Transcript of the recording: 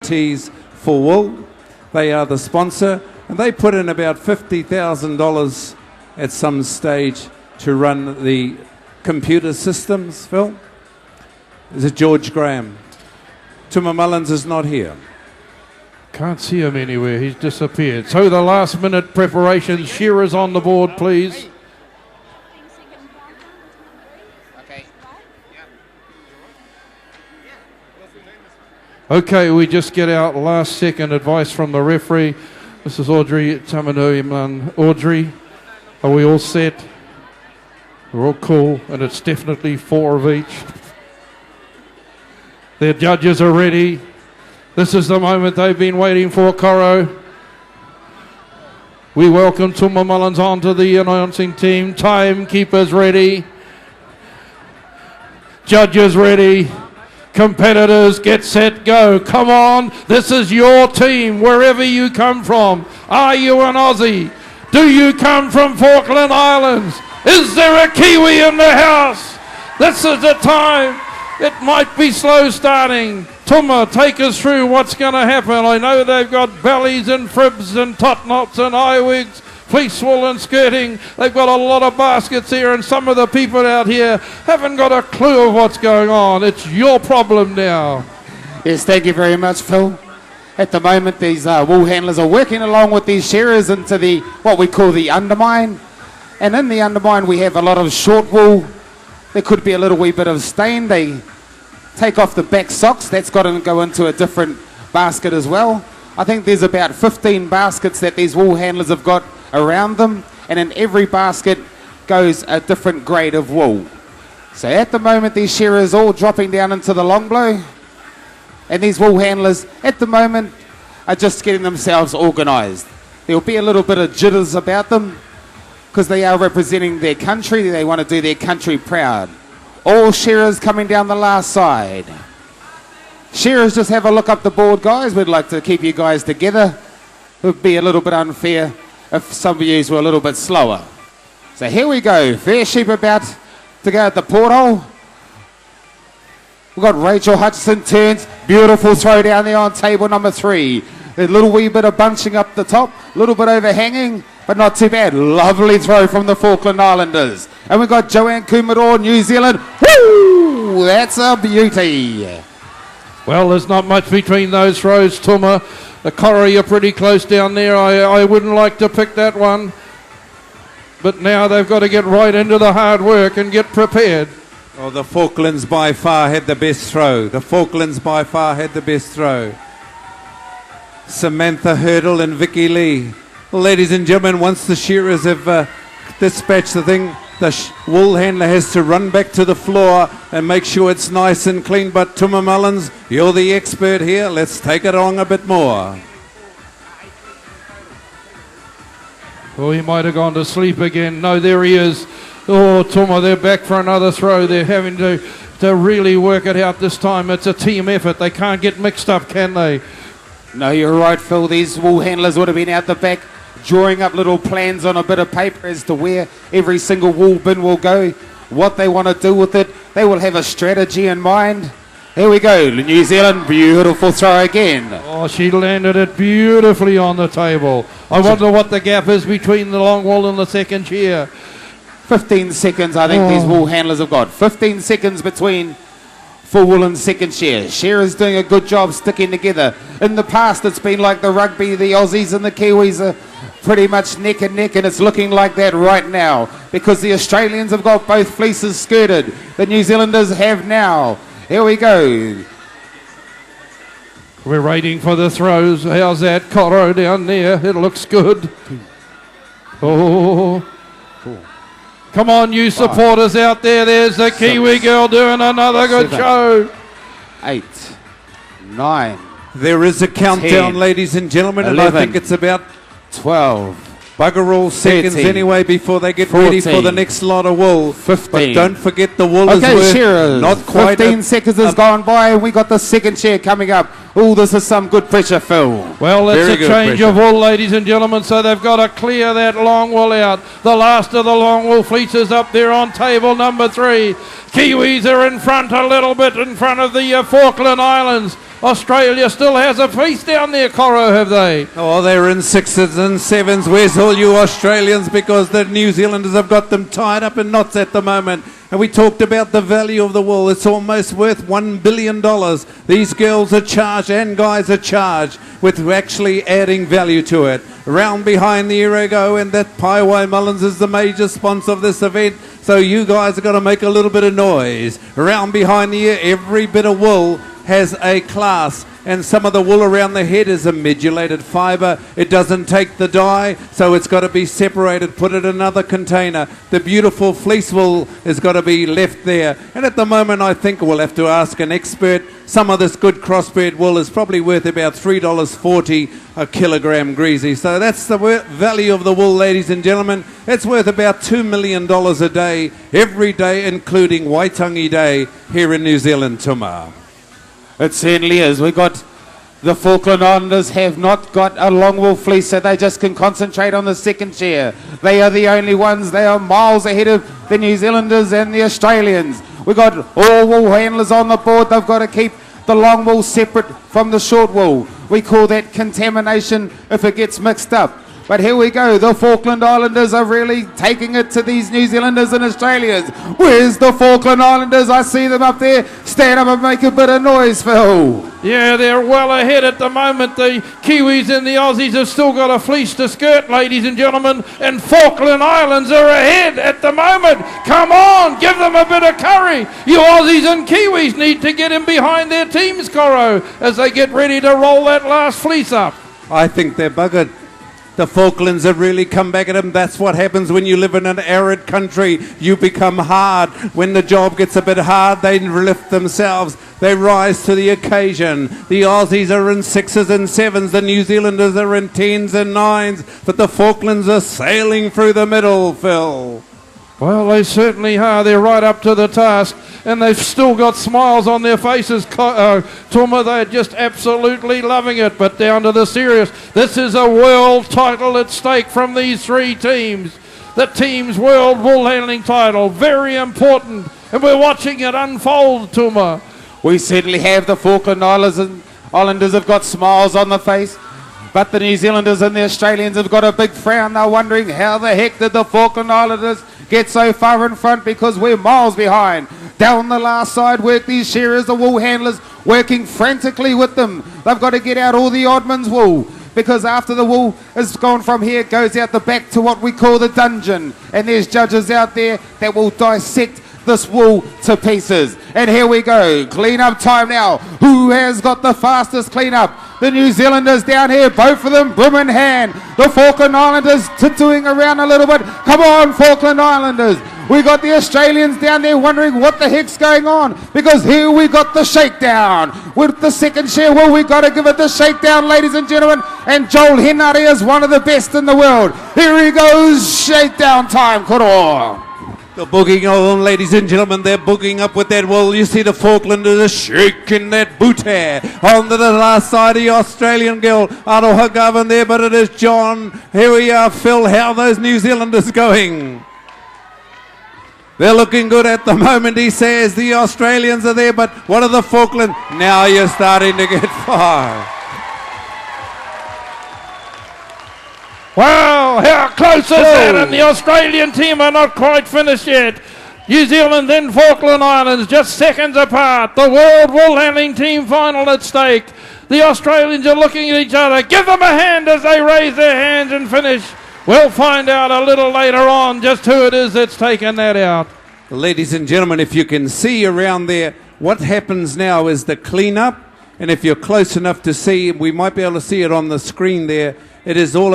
Tees for Wool. They are the sponsor, and they put in about $50,000 at some stage to run the computer systems, Phil. Is it George Graham? Tuma Mullins is not here. Can't see him anywhere, he's disappeared. So the last minute preparations, shearers on the board please. Okay, we just get our last second advice from the referee. This is Audrey Tamanui. Audrey, are we all set? We're all cool, and it's definitely 4 of each. Their judges are ready. This is the moment they've been waiting for, Coro. We welcome Tuma Mullins onto the announcing team. Timekeepers ready. Judges ready. Competitors, get set, go. Come on, this is your team, wherever you come from. Are you an Aussie? Do you come from Falkland Islands? Is there a Kiwi in the house? This is the time. It might be slow starting. Tuma, take us through what's going to happen. I know they've got bellies and fribs and top knots and eye wigs, fleece wool and skirting. They've got a lot of baskets here, and some of the people out here haven't got a clue of what's going on. It's your problem now. Yes, thank you very much, Phil. At the moment, these wool handlers are working along with these shearers into the what we call the undermine. And in the undermine, we have a lot of short wool. There could be a little wee bit of stain. They take off the back socks. That's got to go into a different basket as well. I think there's about 15 baskets that these wool handlers have got around them, and in every basket goes a different grade of wool. So at the moment, these shearers all dropping down into the long blow, and these wool handlers at the moment are just getting themselves organised. There'll be a little bit of jitters about them because they are representing their country. They want to do their country proud. All shearers coming down the last side. Shearers, just have a look up the board, guys. We'd like to keep you guys together. It would be a little bit unfair if some of you were a little bit slower. So here we go. Fair sheep about to go at the porthole. We've got Rachel Hutchison turns. Beautiful throw down there on table number 3. A little wee bit of bunching up the top. A little bit overhanging, but not too bad. Lovely throw from the Falkland Islanders. And we've got Joanne Kumeroa, New Zealand. Woo! That's a beauty. Well, there's not much between those throws, Tuma. The Coro, you're pretty close down there. I wouldn't like to pick that one. But now they've got to get right into the hard work and get prepared. Oh, the Falklands by far had the best throw. The Falklands by far had the best throw. Samantha Hurdle and Vicky Lee. Ladies and gentlemen, once the shearers have dispatched the thing, the wool handler has to run back to the floor and make sure it's nice and clean. But Tuma Mullins, you're the expert here. Let's take it on a bit more. Oh, he might have gone to sleep again. No, there he is. Oh, Tuma, they're back for another throw. They're having to really work it out this time. It's a team effort. They can't get mixed up, can they? No, you're right, Phil. These wool handlers would have been out the back drawing up little plans on a bit of paper as to where every single wool bin will go, what they want to do with it. They will have a strategy in mind. Here we go, New Zealand, beautiful throw again. Oh, she landed it beautifully on the table. I wonder what the gap is between the long wool and the second shear. 15 seconds, I think these wool handlers have got. 15 seconds between full wool and second shear. Shearer's doing a good job sticking together. In the past, it's been like the rugby, the Aussies and the Kiwis are pretty much neck and neck, and it's looking like that right now because the Australians have got both fleeces skirted. The New Zealanders have now. Here we go. We're waiting for the throws. How's that? Coro down there. It looks good. Oh. Come on, you supporters out there. There's the Kiwi girl doing another good show. 8, 9. There is a countdown, 10, ladies and gentlemen, 11, and I think it's about 12. Bugger all seconds 13, anyway before they get 14, ready for the next lot of wool. 15. But don't forget the wool Okay, is shearers. not quite 15 seconds has gone by, and we got the second shear coming up. Oh, this is some good pressure, Phil. Well, it's Very a good change pressure. of wool, ladies and gentlemen, so they've got to clear that long wool out. The last of the long wool fleeces up there on table number 3. Kiwis are in front a little bit in front of the Falkland Islands. Australia still has a piece down there, Coro, have they? Oh, they're in 6s and 7s. Where's all you Australians? Because the New Zealanders have got them tied up in knots at the moment. And we talked about the value of the wool. It's almost worth $1 billion. These girls are charged and guys are charged with actually adding value to it. Round behind the Irago, and that Paiwai Mullins is the major sponsor of this event. So you guys are going to make a little bit of noise. Round behind the ear, every bit of wool has a class, and some of the wool around the head is a modulated fibre. It doesn't take the dye, so it's got to be separated, put it in another container. The beautiful fleece wool has got to be left there. And at the moment, I think we'll have to ask an expert. Some of this good crossbred wool is probably worth about $3.40 a kilogram greasy. So that's the value of the wool, ladies and gentlemen. It's worth about $2 million a day, every day, including Waitangi Day here in New Zealand, Tuma. It certainly is. We got the Falkland Islanders have not got a long wool fleece, so they just can concentrate on the second chair. They are the only ones. They are miles ahead of the New Zealanders and the Australians. We got all wool handlers on the board. They've got to keep the long wool separate from the short wool. We call that contamination if it gets mixed up. But here we go. The Falkland Islanders are really taking it to these New Zealanders and Australians. Where's the Falkland Islanders? I see them up there. Stand up and make a bit of noise, Phil. Yeah, they're well ahead at the moment. The Kiwis and the Aussies have still got a fleece to skirt, ladies and gentlemen, and Falkland Islands are ahead at the moment. Come on, give them a bit of curry. You Aussies and Kiwis need to get in behind their teams, Coro, as they get ready to roll that last fleece up. I think they're buggered. The Falklands have really come back at them. That's what happens when you live in an arid country. You become hard. When the job gets a bit hard, they lift themselves. They rise to the occasion. The Aussies are in 6s and 7s. The New Zealanders are in 10s and 9s. But the Falklands are sailing through the middle, Phil. Well, they certainly are. They're right up to the task, and they've still got smiles on their faces. Tuma, they're just absolutely loving it. But down to the serious, this is a world title at stake from these three teams. The team's world wool handling title, very important, and we're watching it unfold, Tuma. We certainly have. The Falkland Islanders have got smiles on the face. But the New Zealanders and the Australians have got a big frown. They're wondering how the heck did the Falkland Islanders get so far in front, because we're miles behind. Down the last side work these shearers, the wool handlers, working frantically with them. They've got to get out all the oddman's wool, because after the wool is gone from here, it goes out the back to what we call the dungeon. And there's judges out there that will dissect this wool to pieces. And here we go, clean up time now. Who has got the fastest clean up? The New Zealanders down here, both of them broom in hand. The Falkland Islanders tiptoeing around a little bit. Come on, Falkland Islanders. We got the Australians down there wondering what the heck's going on, because here we got the shakedown. With the second share, well, we got to give it the shakedown, ladies and gentlemen. And Joel Henare is one of the best in the world. Here he goes, shakedown time, Kumeroa. They're booging on, ladies and gentlemen. They're booging up with that wool. You see the Falklanders shaking that boot hair. On to the last side, the Australian girl, Aroha Garvin there, but it is John. Here we are, Phil. How are those New Zealanders going? They're looking good at the moment, he says. The Australians are there, but what are the Falkland? Now you're starting to get far. Wow, how close is that? And the Australian team are not quite finished yet. New Zealand, then Falkland Islands, just seconds apart. The World Wool Handling Team final at stake. The Australians are looking at each other. Give them a hand as they raise their hands and finish. We'll find out a little later on just who it is that's taken that out. Ladies and gentlemen, if you can see around there, what happens now is the clean-up. And if you're close enough to see, we might be able to see it on the screen there. It is all